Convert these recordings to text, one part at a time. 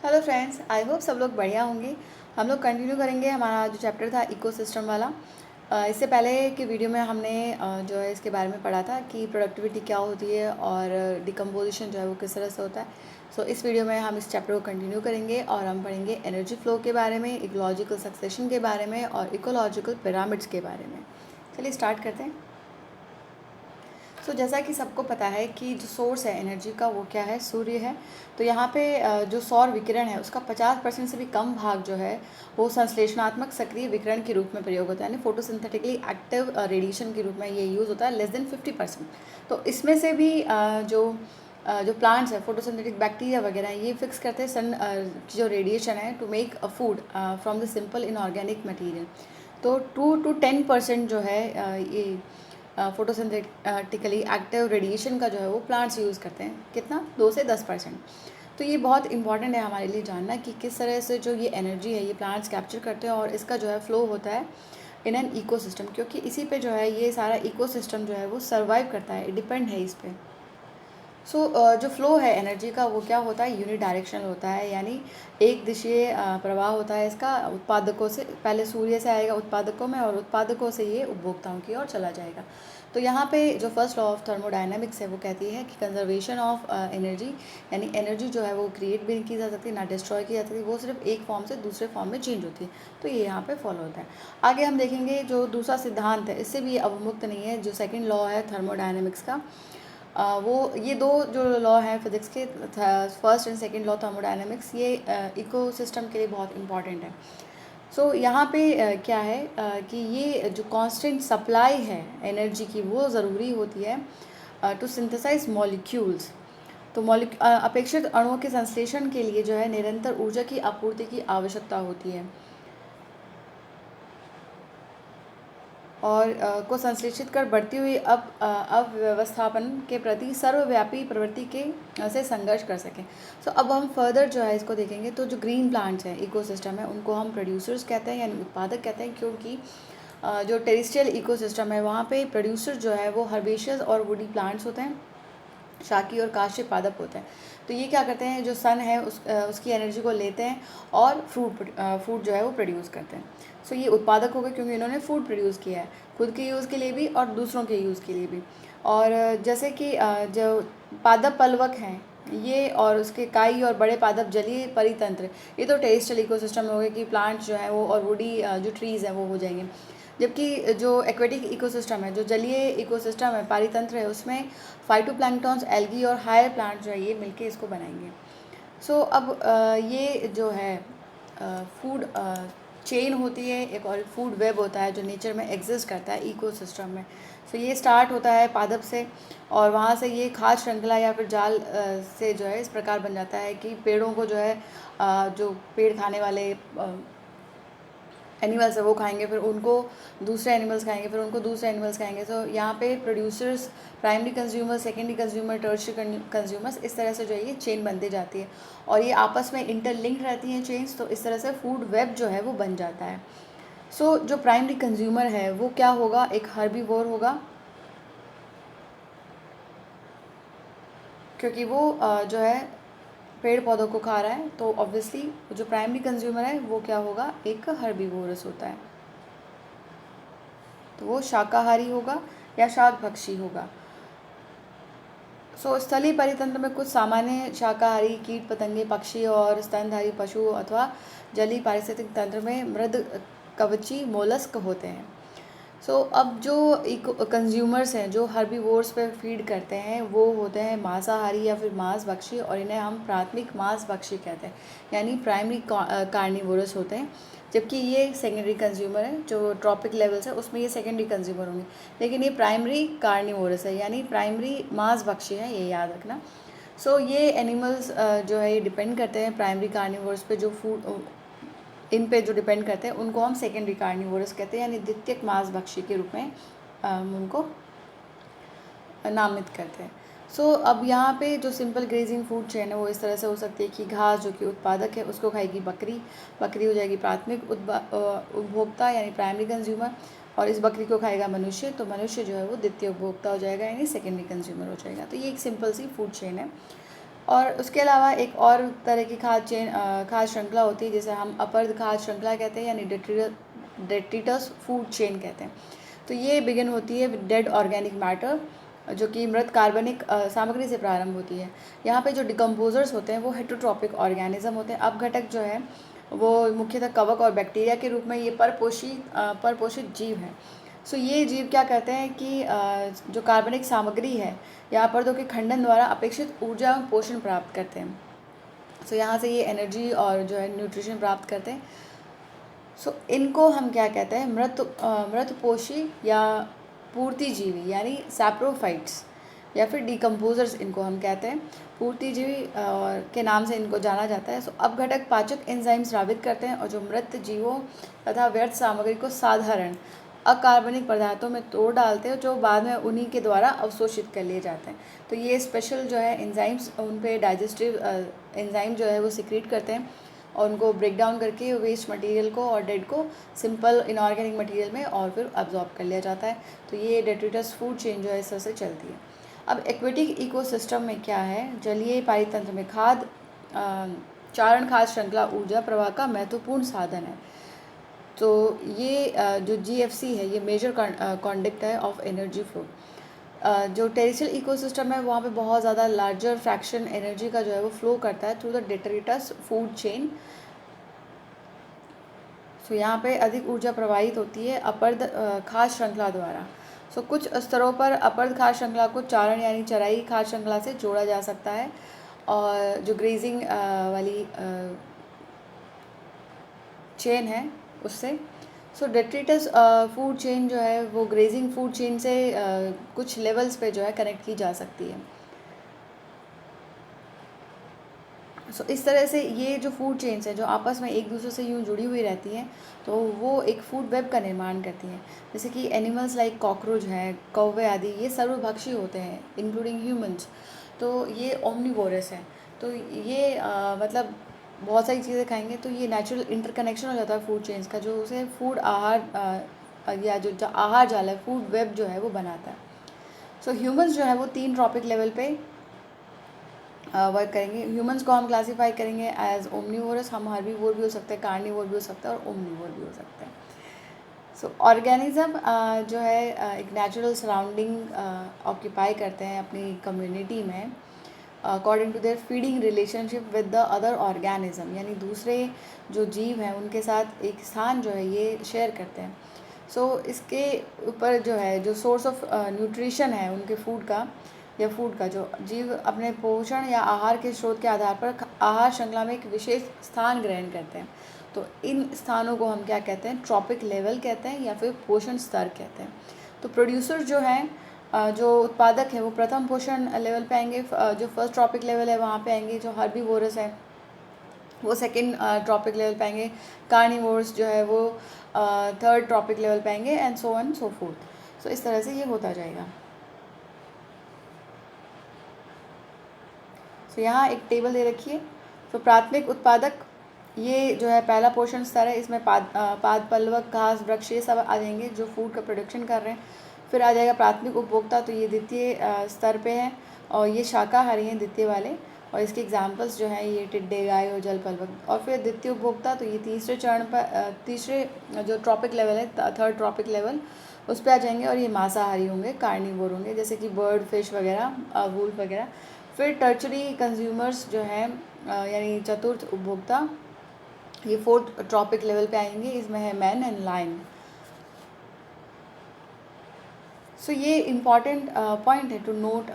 Hello friends, I hope सब लोग बढ़िया होंगे। हम लोग कंटिन्यू करेंगे हमारा जो चैप्टर था इकोसिस्टम वाला। इससे पहले के वीडियो में हमने जो है इसके बारे में पढ़ा था कि प्रोडक्टिविटी क्या होती है और डिकम्पोजिशन जो है वो किस तरह से होता है। सो इस वीडियो में हम इस चैप्टर को कंटिन्यू करेंगे और हम पढ़ेंगे एनर्जी फ्लो के बारे में, इकोलॉजिकल सक्सेशन के बारे में और इकोलॉजिकल पिरामिड्स के बारे में। चलिए स्टार्ट करते हैं। जैसा कि सबको पता है कि जो सोर्स है एनर्जी का वो क्या है, सूर्य है। तो यहाँ पे जो सौर विकिरण है उसका 50% से भी कम भाग जो है वो संश्लेषणात्मक सक्रिय विकिरण के रूप में प्रयोग होता है, यानी फोटोसिंथेटिकली एक्टिव रेडिएशन के रूप में ये यूज़ होता है, लेस देन 50%। तो इसमें से भी जो प्लांट्स है, फोटोसिंथेटिक बैक्टीरिया वगैरह, ये फिक्स करते हैं सन की जो रेडिएशन है to make a food from the simple inorganic material. तो 2 to 10% जो है ये फोटोसिंथेटिकली एक्टिव रेडिएशन का जो है वो प्लांट्स यूज़ करते हैं। कितना? 2 से 10%। तो ये बहुत इंपॉर्टेंट है हमारे लिए जानना कि किस तरह से जो ये एनर्जी है ये प्लांट्स कैप्चर करते हैं और इसका जो है फ्लो होता है इन एन इकोसिस्टम, क्योंकि इसी पे जो है ये सारा इकोसिस्टम जो है वो सर्वाइव करता है, डिपेंड है इस पर। जो फ्लो है एनर्जी का वो क्या होता है, यूनि डायरेक्शनल होता है, यानी एक दिशीय प्रवाह होता है इसका। उत्पादकों से पहले सूर्य से आएगा उत्पादकों में, और उत्पादकों से ये उपभोक्ताओं की ओर चला जाएगा। तो यहाँ पे जो फर्स्ट लॉ ऑफ थर्मोडायनामिक्स है वो कहती है कि कंजर्वेशन ऑफ एनर्जी, यानी एनर्जी जो है वो क्रिएट भी नहीं की जा सकती, ना डिस्ट्रॉय की जा सकती, वो सिर्फ एक फॉर्म से दूसरे फॉर्म में चेंज होती है। तो ये यहाँ पे फॉलो होता है। आगे हम देखेंगे जो दूसरा सिद्धांत है, इससे भी अवमुक्त नहीं है। जो सेकेंड लॉ है थर्मोडायनामिक्स का, वो ये दो जो लॉ हैं फिजिक्स के, first and second law thermodynamics, ये इकोसिस्टम के लिए बहुत इंपॉर्टेंट है। यहाँ पे क्या है कि ये जो कांस्टेंट सप्लाई है एनर्जी की वो ज़रूरी होती है टू सिंथेसाइज मॉलिक्यूल्स। तो अपेक्षित अणुओं के संश्लेषण के लिए जो है निरंतर ऊर्जा की आपूर्ति की आवश्यकता होती है और को संश्लेषित कर बढ़ती हुई अव्यवस्थापन के प्रति सर्वव्यापी प्रवृत्ति के से संघर्ष कर सकें। अब हम फर्दर जो है इसको देखेंगे। तो जो ग्रीन प्लांट्स हैं, इकोसिस्टम है, उनको हम प्रोड्यूसर्स कहते हैं, यानी उत्पादक कहते हैं, क्योंकि जो टेरेस्ट्रियल इकोसिस्टम है वहाँ पे प्रोड्यूसर जो है वो हर्बेशियस और वुडी प्लांट्स होते हैं, शाकी और काश्य पादप होते हैं। तो ये क्या करते हैं, जो सन है उसकी एनर्जी को लेते हैं और फूड जो है वो प्रोड्यूस करते हैं। ये उत्पादक हो गए क्योंकि इन्होंने फूड प्रोड्यूस किया है, खुद के यूज़ के लिए भी और दूसरों के यूज़ के लिए भी। और जैसे कि जो पादप पलवक हैं ये, और उसके काई और बड़े पादप जलीय परितंत्र, ये तो टेरेस्ट्रियल इकोसिस्टम में हो गए कि प्लांट्स जो हैं वो, और वुडी जो ट्रीज़ हैं वो हो जाएंगे। जबकि जो एक्वेटिक इकोसिस्टम है, जो जलीय इकोसिस्टम है, पारितंत्र है, उसमें फाइटोप्लैंक्टन्स, एल्गी और हायर प्लांट जो है ये मिलके इसको बनाएंगे। अब ये जो है फूड चेन होती है एक, और फूड वेब होता है जो नेचर में एग्जिस्ट करता है इकोसिस्टम में। ये स्टार्ट होता है पादप से, और वहाँ से ये खाद्य श्रृंखला या फिर जाल से जो है इस प्रकार बन जाता है कि पेड़ों को जो है जो पेड़ खाने वाले एनिमल्स है वो खाएंगे, फिर उनको दूसरे एनिमल्स खाएंगे, फिर उनको दूसरे एनिमल्स खाएंगे। यहाँ पे producers, primary consumer, secondary consumer, tertiary consumers, इस तरह से जो है ये चेन बनती जाती है और ये आपस में इंटरलिंक्ड रहती हैं चेन्स। तो इस तरह से फूड वेब जो है वो बन जाता है। जो प्राइमरी कंज्यूमर है वो क्या होगा, एक हर्बीवोर होगा, क्योंकि वो जो है पेड़ पौधों को खा रहा है। तो ऑब्वियसली जो प्राइमरी कंज्यूमर है वो क्या होगा, एक हर्बीवोरस होता है, तो वो शाकाहारी होगा या शाकभक्षी होगा। स्थलीय परितंत्र में कुछ सामान्य शाकाहारी कीट पतंगे, पक्षी और स्तनधारी पशु अथवा जलीय पारिस्थितिक तंत्र में मृद कवची मोलस्क होते हैं। अब जो कंज्यूमर्स हैं जो हर्बीवोर्स पे फीड करते हैं वो होते हैं मांसाहारी या फिर मांसभक्षी, और इन्हें हम प्राथमिक मांसभक्षी कहते हैं, यानी प्राइमरी कार्निवोरस होते हैं। जबकि ये सेकेंडरी कंज्यूमर है, जो ट्रॉपिक लेवल्स है उसमें ये सेकेंडरी कंज्यूमर होंगे, लेकिन ये प्राइमरी कार्निवोरस है, यानी प्राइमरी मांसभक्षी है, ये याद रखना। ये एनिमल्स जो है ये डिपेंड करते हैं प्राइमरी कार्निवोरस पे, जो फूड इन पे जो डिपेंड करते हैं उनको हम सेकेंडरी कार्निवोरस कहते हैं, यानी द्वितीयक मांसभक्षी के रूप में उनको नामित करते हैं। अब यहाँ पे जो सिंपल ग्रेजिंग फूड चेन है वो इस तरह से हो सकती है कि घास जो कि उत्पादक है उसको खाएगी बकरी, बकरी हो जाएगी प्राथमिक उपभोक्ता यानी प्राइमरी कंज्यूमर, और इस बकरी को खाएगा मनुष्य, तो मनुष्य जो है वो द्वितीय उपभोक्ता हो जाएगा, यानी सेकेंडरी कंज्यूमर हो जाएगा। तो ये एक सिंपल सी फूड चेन है। और उसके अलावा एक और तरह की खाद्य श्रृंखला होती है जिसे हम अपर्ध खाद्य श्रृंखला कहते हैं, यानी डेट्रिटस फूड चेन कहते हैं। तो ये बिगिन होती है विद डेड ऑर्गेनिक मैटर, जो कि मृत कार्बनिक सामग्री से प्रारंभ होती है। यहाँ पे जो डिकम्पोजर्स होते हैं वो हेटरोट्रॉपिक ऑर्गेनिज्म होते हैं। अपघटक जो है वो मुख्यतः कवक और बैक्टीरिया के रूप में ये परपोषित जीव हैं। सो ये जीव क्या करते हैं कि जो कार्बनिक सामग्री है या अपरदों के खंडन द्वारा अपेक्षित ऊर्जा एवं पोषण प्राप्त करते हैं। सो यहाँ से ये एनर्जी और जो है न्यूट्रिशन प्राप्त करते हैं। सो इनको हम क्या कहते हैं, मृतपोषी या पूर्तिजीवी यानी सैप्रोफाइट्स या फिर डिकम्पोजर्स इनको हम कहते हैं। पूर्तिजीवी के नाम से इनको जाना जाता है। सो अपघटक पाचक एंजाइम स्रावित करते हैं और जो मृत जीवों तथा व्यर्थ सामग्री को साधारण अकार्बनिक पदार्थों में तोड़ डालते हैं, जो बाद में उन्हीं के द्वारा अवशोषित कर लिए जाते हैं। तो ये स्पेशल जो है एंजाइम्स, उन पे डाइजेस्टिव एंजाइम जो है वो सिक्रीट करते हैं और उनको ब्रेक डाउन करके वेस्ट मटेरियल को और डेड को सिंपल इनऑर्गेनिक मटेरियल में और फिर अब्जॉर्ब कर लिया जाता है। तो ये डेट्रिटस फूड चेन जो है इस तरह से चलती है। अब एक्वेटिक इकोसिस्टम में क्या है, जलीय पारितंत्र में चारण खाद्य श्रृंखला ऊर्जा प्रवाह का महत्वपूर्ण साधन है। तो ये जो GFC है ये मेजर कॉन्डक्ट है ऑफ एनर्जी फ्लो। जो टेरेस्ट्रियल इकोसिस्टम है वहाँ पे बहुत ज़्यादा लार्जर फ्रैक्शन एनर्जी का जो है वो फ्लो करता है through the detritus food chain. So यहाँ पे अधिक ऊर्जा प्रवाहित होती है अपरद खाद्य श्रृंखला द्वारा। सो कुछ स्तरों पर अपरद खाद्य श्रृंखला को चारण यानी चराई खाद्य श्रृंखला से जोड़ा जा सकता है, और जो ग्रेजिंग वाली चेन है उससे। सो डेट्रिटस फूड चेन जो है वो ग्रेजिंग फूड चेन से कुछ लेवल्स पे जो है कनेक्ट की जा सकती है। सो इस तरह से ये जो फूड चेन्स हैं जो आपस में एक दूसरे से यूँ जुड़ी हुई रहती हैं, तो वो एक फूड वेब का निर्माण करती हैं। जैसे कि एनिमल्स लाइक कॉकरोच हैं, कौवे आदि, ये सर्वभक्षी होते हैं इंक्लूडिंग ह्यूमंस। तो ये ओमनिवोरस हैं। तो ये मतलब बहुत सारी चीज़ें खाएंगे, तो ये नेचुरल इंटरकनेक्शन हो जाता है फूड चेन्स का, जो उसे फूड आहार या जो आहार जाल है, फूड वेब जो है वो बनाता है। सो ह्यूमंस जो है वो 3 ट्रॉपिक लेवल पे वर्क करेंगे। ह्यूमंस को हम क्लासीफाई करेंगे एज ओमनिवोरस, हम हर्बीवोर भी हो सकते हैं, कार्निवोर भी हो सकता है और ओमनिवोर भी हो सकते हैं। सो ऑर्गेनिज्म जो है एक नेचुरल सराउंडिंग ऑक्यूपाई करते हैं अपनी कम्युनिटी में according to their feeding relationship with the other organism, यानी दूसरे जो जीव हैं उनके साथ एक स्थान जो है ये शेयर करते हैं। सो इसके ऊपर जो है जो सोर्स ऑफ न्यूट्रिशन है उनके फूड का या फूड का, जो जीव अपने पोषण या आहार के स्रोत के आधार पर आहार श्रृंखला में एक विशेष स्थान ग्रहण करते हैं। तो इन स्थानों को हम क्या कहते हैं, ट्रॉपिक लेवल कहते हैं या फिर पोषण स्तर कहते हैं। तो प्रोड्यूसर जो हैं जो उत्पादक है वो प्रथम पोषण लेवल पे आएंगे, जो फर्स्ट ट्रॉपिक लेवल है वहाँ पे आएंगे। जो हर्बीवोरस है वो सेकंड ट्रॉपिक लेवल पे आएंगे, कार्निवोर्स जो है वो थर्ड ट्रॉपिक लेवल पे आएंगे, एंड सो फोर्थ। सो इस तरह से ये होता जाएगा। तो यहाँ एक टेबल दे रखी है। तो प्राथमिक उत्पादक ये जो है पहला पोषण स्तर है, इसमें पाद पल्लवक घास वृक्ष ये सब आ जाएंगे जो फूड का प्रोडक्शन कर रहे हैं। फिर आ जाएगा प्राथमिक उपभोक्ता, तो ये द्वितीय स्तर पे है और ये शाकाहारी हैं द्वितीय वाले, और इसके एग्जांपल्स जो हैं ये टिड्डे, गाय और जल पल्लवक। और फिर द्वितीय उपभोक्ता, तो ये तीसरे चरण पर तीसरे जो ट्रॉपिक लेवल है, थर्ड ट्रॉपिक लेवल, उस पर आ जाएंगे और ये मांसाहारी होंगे, कार्निवोर होंगे, जैसे कि बर्ड, फिश वगैरह, वूल्फ वगैरह। फिर टर्चरी कंज्यूमर्स जो हैं यानी चतुर्थ उपभोक्ता, ये फोर्थ ट्रॉपिक लेवल पे आएंगे, इसमें है मैन एंड लायन। सो ये इम्पॉर्टेंट पॉइंट है टू नोट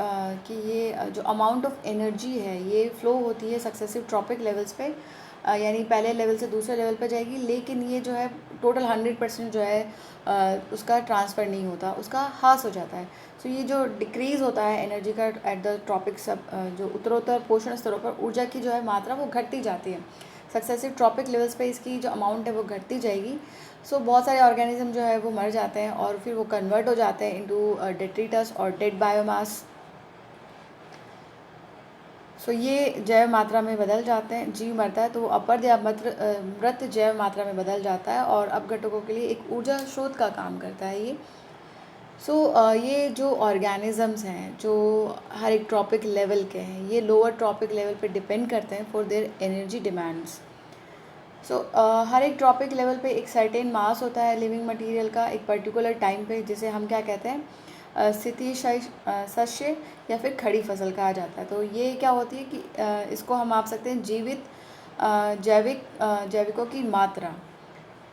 कि ये जो अमाउंट ऑफ एनर्जी है ये फ्लो होती है सक्सेसिव ट्रॉपिक लेवल्स पे, यानी पहले लेवल से दूसरे लेवल पे जाएगी, लेकिन ये जो है टोटल 100% जो है उसका ट्रांसफ़र नहीं होता, उसका हास हो जाता है। सो ये जो डिक्रीज़ होता है एनर्जी का एट द ट्रॉपिक सब जो उत्तरोत्तर पोषण स्तरों पर ऊर्जा की जो है मात्रा वो घटती जाती है। सक्सेसिव ट्रॉपिक लेवल्स पे इसकी जो अमाउंट है वो घटती जाएगी। सो बहुत सारे ऑर्गेनिज्म जो है वो मर जाते हैं और फिर वो कन्वर्ट हो जाते हैं इनटू डेट्रिटस और डेड बायोमास। सो ये जैव मात्रा में बदल जाते हैं, जीव मरता है तो वो अपरद या मृत जैव मात्रा में बदल जाता है और अपघटकों के लिए एक ऊर्जा स्रोत का काम करता है ये। ये जो ऑर्गेनिज़म्स हैं जो हर एक ट्रॉपिक लेवल के हैं, ये लोअर ट्रॉपिक लेवल पे डिपेंड करते हैं फॉर देयर एनर्जी डिमांड्स। हर एक ट्रॉपिक लेवल पे एक सर्टेन मास होता है लिविंग मटेरियल का एक पर्टिकुलर टाइम पे, जिसे हम क्या कहते हैं, शस्य या फिर खड़ी फसल कहा जाता है। तो ये क्या होती है कि इसको हम माप सकते हैं जीवित जैविकों की मात्रा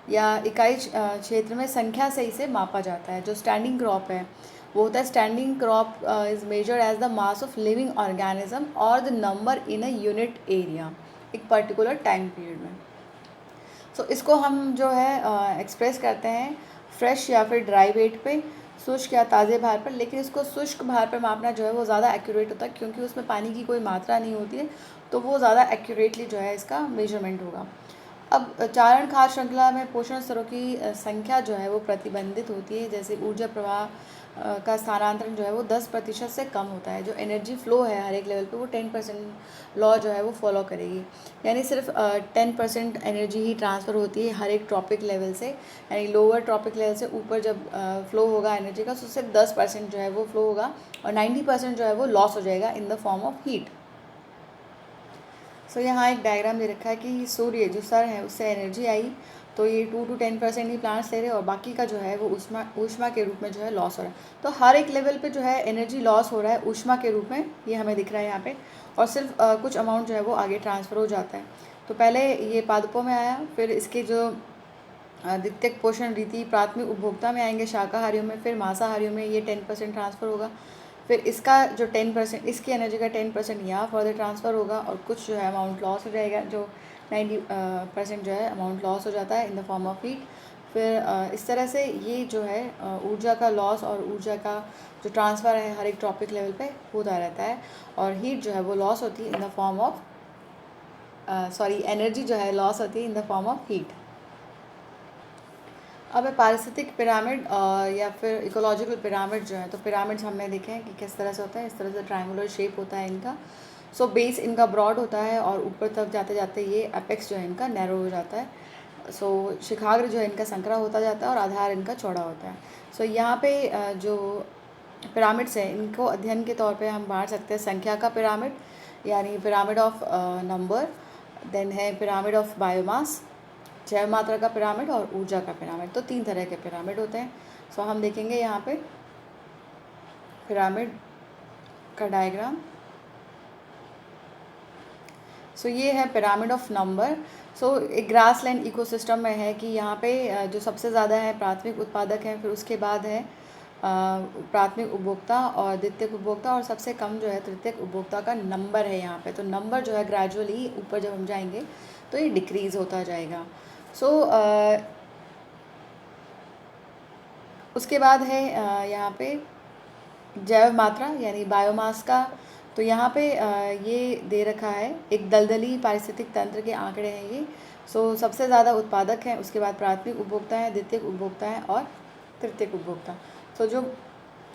या इकाई क्षेत्र में संख्या से इसे मापा जाता है। जो स्टैंडिंग क्रॉप है वो होता है, standing crop is measured as the mass of living organism और the number in a unit area एक पर्टिकुलर टाइम पीरियड में। इसको हम जो है एक्सप्रेस करते हैं फ्रेश या फिर ड्राई वेट पे, शुष्क या ताज़े भार पर। लेकिन इसको शुष्क भार पर मापना जो है वो ज़्यादा एक्यूरेट होता है, क्योंकि उसमें पानी की कोई मात्रा नहीं होती है, तो वो ज़्यादा एक्यूरेटली जो है इसका मेजरमेंट होगा। अब चारण खाद्य श्रृंखला में पोषण स्तरों की संख्या जो है वो प्रतिबंधित होती है। जैसे ऊर्जा प्रवाह का स्थानांतरण जो है वो 10% से कम होता है। जो एनर्जी फ्लो है हर एक लेवल पे वो 10% लॉ जो है वो फॉलो करेगी, यानी सिर्फ 10% एनर्जी ही ट्रांसफ़र होती है हर एक ट्रॉपिक लेवल से। यानी लोअर ट्रॉपिक लेवल से ऊपर जब फ्लो होगा एनर्जी का, तो सिर्फ 10% जो है वो फ्लो होगा और 90% जो है वो लॉस हो जाएगा in the form of heat. यहाँ एक डायग्राम दे रखा है कि सूर्य जो सर है उससे एनर्जी आई, तो ये 2 to 10% ही प्लांट्स ले रहे हैं और बाकी का जो है वो ऊष्मा के रूप में जो है लॉस हो रहा है। तो हर एक लेवल पे जो है एनर्जी लॉस हो रहा है ऊष्मा के रूप में, ये हमें दिख रहा है यहाँ पे, और सिर्फ कुछ अमाउंट जो है वो आगे ट्रांसफ़र हो जाता है। तो पहले ये पादपों में आया, फिर इसके जो द्वितीयक पोषण रीति प्राथमिक उपभोक्ता में आएंगे शाकाहारियों में, फिर मांसाहारियों में ये 10% ट्रांसफ़र होगा। फिर इसका जो 10% इसकी एनर्जी का 10% यहाँ फर्दर ट्रांसफ़र होगा और कुछ जो है अमाउंट लॉस हो जाएगा, जो 90% जो है अमाउंट लॉस हो जाता है in the form of heat. फिर इस तरह से ये जो है ऊर्जा का लॉस और ऊर्जा का जो ट्रांसफ़र है हर एक टॉपिक लेवल पे होता रहता है, और हीट जो है वो लॉस होती है in the form of energy जो है लॉस होती है in the form of heat. अब है पारिस्थितिक पिरामिड या फिर इकोलॉजिकल पिरामिड जो है। तो पिरामिड्स हमने देखे हैं कि किस तरह से होता है, इस तरह से ट्रायंगुलर शेप होता है इनका। बेस इनका ब्रॉड होता है और ऊपर तक जाते जाते ये एपेक्स जो है इनका नैरो हो जाता है। शिखाग्र जो है इनका संकरा होता जाता है और आधार इनका चौड़ा होता है। यहाँ पे जो पिरामिड्स हैं इनको अध्ययन के तौर पे हम बांट सकते हैं संख्या का पिरामिड, यानी पिरामिड ऑफ नंबर, देन है पिरामिड ऑफ बायोमास, जैव मात्रा का पिरामिड और ऊर्जा का पिरामिड। तो 3 तरह के पिरामिड होते हैं। हम देखेंगे यहाँ पे पिरामिड का डायग्राम। ये है पिरामिड ऑफ नंबर। एक ग्रासलैंड इकोसिस्टम में है कि यहाँ पे जो सबसे ज़्यादा है प्राथमिक उत्पादक हैं, फिर उसके बाद है प्राथमिक उपभोक्ता और द्वितीयक उपभोक्ता, और सबसे कम जो है तृतीयक उपभोक्ता का नंबर है यहाँ पे। तो नंबर जो है ग्रेजुअली ऊपर जब हम जाएंगे तो ये डिक्रीज़ होता जाएगा। उसके बाद है यहाँ पे जैव मात्रा यानी बायोमास का। तो यहाँ पे ये दे रखा है एक दलदली पारिस्थितिक तंत्र के आंकड़े हैं ये। सबसे ज़्यादा उत्पादक हैं, उसके बाद प्राथमिक उपभोक्ता है, द्वितीयक उपभोक्ता है और तृतीयक उपभोक्ता। जो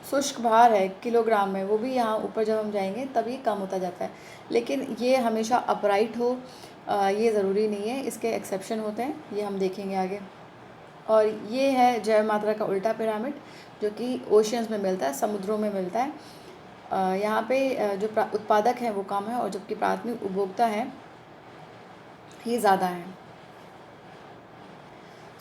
शुष्क भार है किलोग्राम में वो भी यहाँ ऊपर जब हम जाएंगे तब ये कम होता जाता है, लेकिन ये हमेशा अपराइट हो ये ज़रूरी नहीं है, इसके एक्सेप्शन होते हैं, ये हम देखेंगे आगे। और ये है जैव मात्रा का उल्टा पिरामिड जो कि ओशियंस में मिलता है, समुद्रों में मिलता है। यहाँ पे जो उत्पादक हैं वो कम है और जबकि प्राथमिक उपभोक्ता हैं ये ज़्यादा हैं।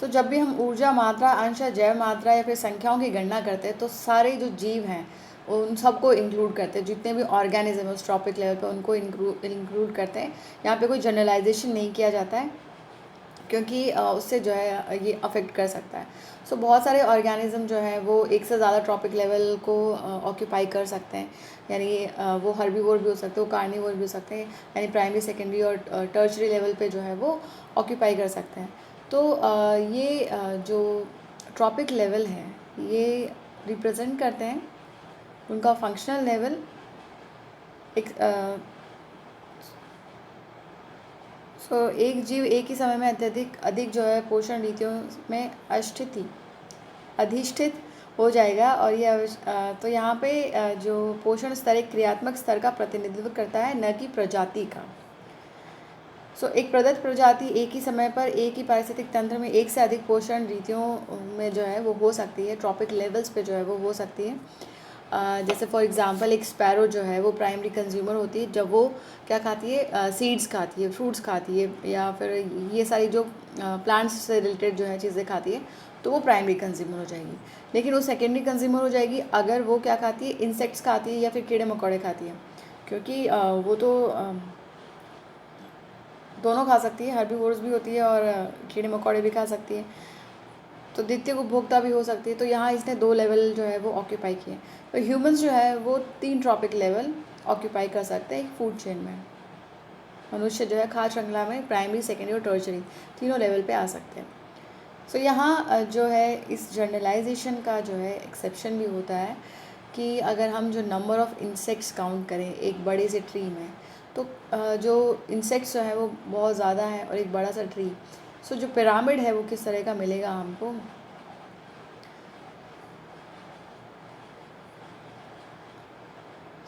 जब भी हम ऊर्जा मात्रा, अंश या जैव मात्रा या फिर संख्याओं की गणना करते हैं तो सारे जो जीव हैं उन सबको इंक्लूड करते हैं, जितने भी ऑर्गेनिज्म है उस टॉपिक लेवल पे उनको इंक्लूड करते हैं। यहाँ पे कोई जनरलाइजेशन नहीं किया जाता है क्योंकि उससे जो है ये अफेक्ट कर सकता है। बहुत सारे ऑर्गेनिज्म जो है वो एक से ज़्यादा ट्रॉपिक लेवल को ऑक्यूपाई कर सकते हैं, यानी वो हर्बीवोर भी हो सकते हैं, वो कार्निवोर भी हो सकते हैं, यानी प्राइमरी, सेकेंडरी और टर्शरी लेवल पे जो है वो ऑक्यूपाई कर सकते हैं। ये जो ट्रॉपिक लेवल है ये रिप्रेजेंट करते हैं उनका फंक्शनल लेवल। एक जीव एक ही समय में अधिक जो है पोषण रीतियों में अधिष्ठित हो जाएगा, और ये तो यहाँ पे जो पोषण स्तर एक क्रियात्मक स्तर का प्रतिनिधित्व करता है, न कि प्रजाति का। सो एक प्रदत्त प्रजाति एक ही समय पर एक ही पारिस्थितिक तंत्र में एक से अधिक पोषण रीतियों में जो है वो हो सकती है, ट्रॉपिक लेवल्स पे जो है वो हो सकती है। जैसे फॉर एग्जांपल एक स्पैरो जो है वो प्राइमरी कंज्यूमर होती है जब वो क्या खाती है, सीड्स खाती है, फ्रूट्स खाती है, या फिर ये सारी जो प्लांट्स से रिलेटेड जो है चीज़ें खाती है, तो वो प्राइमरी कंज्यूमर हो जाएगी। लेकिन वो सेकेंडरी कंज्यूमर हो जाएगी अगर वो क्या खाती है, इंसेक्ट्स खाती है या फिर कीड़े मकोड़े खाती है, क्योंकि वो तो दोनों खा सकती है, हर्बीवोर्स भी होती है और कीड़े मकोड़े भी खा सकती है, तो द्वितीय उपभोक्ता भी हो सकती है। तो यहाँ इसने 2 लेवल जो है वो ऑक्यूपाई किए। तो ह्यूमंस जो है वो 3 ट्रॉपिक लेवल ऑक्यूपाई कर सकते हैं एक फूड चेन में। मनुष्य जो है खाद्य श्रृंखला में प्राइमरी, सेकेंडरी और टर्शरी तीनों लेवल पे आ सकते हैं। सो यहाँ जो है इस जर्नलाइजेशन का जो है एक्सेप्शन भी होता है कि अगर हम जो नंबर ऑफ़ इंसेक्ट्स काउंट करें एक बड़े से ट्री में, तो जो इंसेक्ट्स जो है वो बहुत ज़्यादा है और एक बड़ा सा ट्री, सो जो पिरामिड है वो किस तरह का मिलेगा हमको।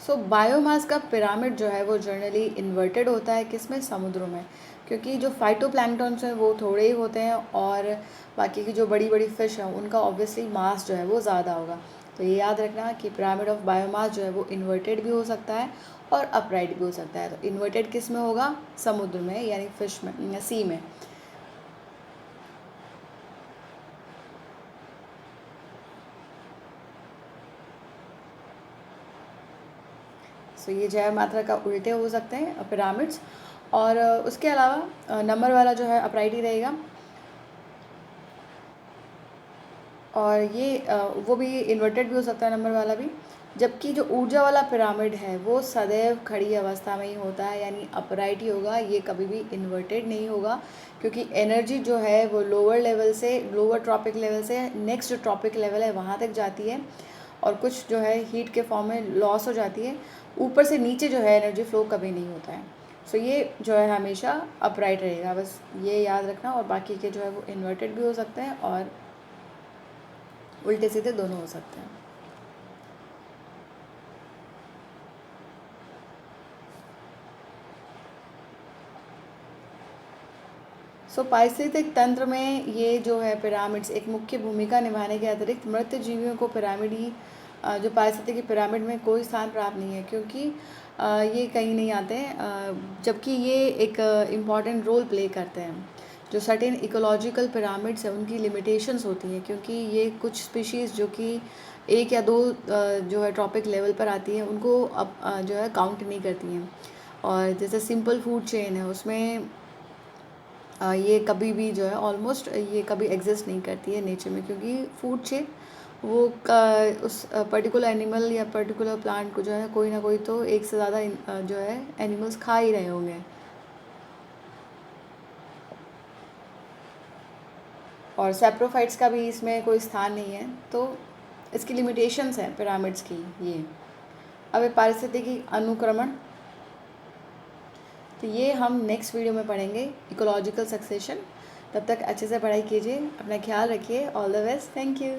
सो बायोमास का पिरामिड जो है वो जनरली इन्वर्टेड होता है, किसमें, समुद्रों में, क्योंकि जो फाइटोप्लैंक्टन्स हैं वो थोड़े ही होते हैं और बाकी की जो बड़ी बड़ी फ़िश हैं उनका ऑब्वियसली मास जो है वो ज़्यादा होगा। तो ये याद रखना कि पिरामिड ऑफ बायोमास जो है वो इन्वर्टेड भी हो सकता है और अपराइट भी हो सकता है। तो इन्वर्टेड किस में होगा, समुद्र में, यानी फिश में या सी में। सो ये जैव मात्रा का उल्टे हो सकते हैं पिरामिड्स, और उसके अलावा नंबर वाला जो है अपराइट ही रहेगा, और ये वो भी इन्वर्टेड भी हो सकता है नंबर वाला भी। जबकि जो ऊर्जा वाला पिरामिड है वो सदैव खड़ी अवस्था में ही होता है, यानी अपराइट ही होगा, ये कभी भी इन्वर्टेड नहीं होगा, क्योंकि एनर्जी जो है वो लोअर लेवल से, लोअर ट्रॉपिक लेवल से नेक्स्ट जो ट्रॉपिक लेवल है वहाँ तक जाती है, और कुछ जो है हीट के फॉर्म में लॉस हो जाती है। ऊपर से नीचे जो है एनर्जी फ्लो कभी नहीं होता है। सो ये जो है हमेशा अपराइट रहेगा, बस ये याद रखना। और बाकी के जो है वो इन्वर्टेड भी हो सकते हैं और उल्टे सीधे दोनों हो सकते हैं। सो पारिस्थितिक तंत्र में ये जो है पिरामिड्स एक मुख्य भूमिका निभाने के अतिरिक्त मृत जीवियों को पिरामिड ही जो पारिस्थितिकी पिरामिड में कोई स्थान प्राप्त नहीं है, क्योंकि ये कहीं नहीं आते हैं, जबकि ये एक इम्पॉर्टेंट रोल प्ले करते हैं। जो सर्टेन इकोलॉजिकल पिरामिड्स हैं उनकी लिमिटेशंस होती हैं, क्योंकि ये कुछ स्पीशीज़ जो कि 1 या 2 जो है ट्रॉपिक लेवल पर आती हैं उनको अब जो है काउंट नहीं करती हैं। और जैसे सिंपल फूड चेन है उसमें ये कभी भी जो है ऑलमोस्ट ये कभी एग्जिस्ट नहीं करती है नेचर में, क्योंकि फूड चेन वो उस पर्टिकुलर एनिमल या पर्टिकुलर प्लांट को जो है कोई ना कोई तो एक से ज़्यादा जो है एनिमल्स खा ही रहे होंगे, और सैप्रोफाइट्स का भी इसमें कोई स्थान नहीं है। तो इसकी लिमिटेशंस हैं पिरामिड्स की ये। अब पारिस्थितिकी अनुक्रमण, तो ये हम नेक्स्ट वीडियो में पढ़ेंगे, इकोलॉजिकल सक्सेशन। तब तक अच्छे से पढ़ाई कीजिए, अपना ख्याल रखिए। All the best, thank you.